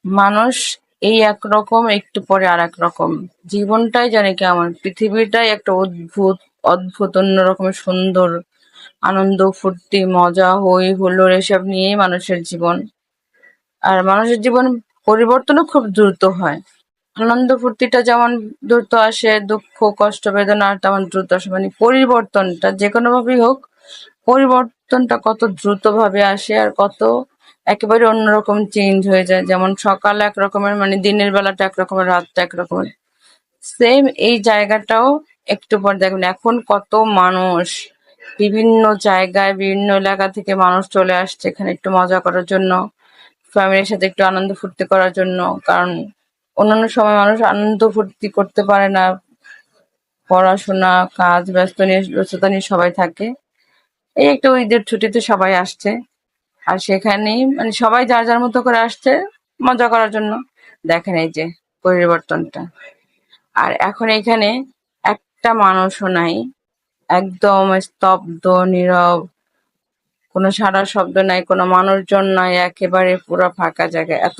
মানুষ এই একরকম, একটু পরে আর এক রকম। জীবনটাই জানি কেমন, পৃথিবীটাই একটা অদ্ভুত অদ্ভুত অন্যরকমের সুন্দর। আনন্দ ফুর্তি মজা হই হুল্লোড় এসব নিয়েই মানুষের জীবন। আর মানুষের জীবন পরিবর্তনও খুব দ্রুত হয়। আনন্দ ফুর্তিটা যেমন দ্রুত আসে, দুঃখ কষ্ট বেদনা তেমন দ্রুত আসে। মানে পরিবর্তনটা যে কোনো ভাবেই হোক, পরিবর্তনটা কত দ্রুত ভাবে আসে আর কত একেবারে অন্যরকম চেঞ্জ হয়ে যায়। যেমন সকাল এক রকমের, মানে দিনের বেলাটা একরকমের, রাতটা একরকমের। সেম এই জায়গাটাও একটু পর দেখবেন এখন কত মানুষ বিভিন্ন জায়গায় বিভিন্ন এলাকা থেকে মানুষ চলে আসছে এখানে একটু মজা করার জন্য, ফ্যামিলির সাথে একটু আনন্দ ফুর্তি করার জন্য। কারণ অন্যান্য সময় মানুষ আনন্দ ফুর্তি করতে পারে না, পড়াশোনা কাজ ব্যস্ততা নিয়ে সবাই থাকে। এই একটা ঈদের ছুটিতে সবাই আসছে, আর সেখানেই মানে সবাই যার যার মতো করে আসছে মজা করার জন্য। দেখেন এই যে পরিবর্তনটা। আর এখন এখানে একটা মানুষও নাই, একদম স্তব্ধ নীরব, কোনো সাড়া শব্দ নাই, কোনো মানুষজন নাই, একেবারে পুরো ফাঁকা জায়গা। এত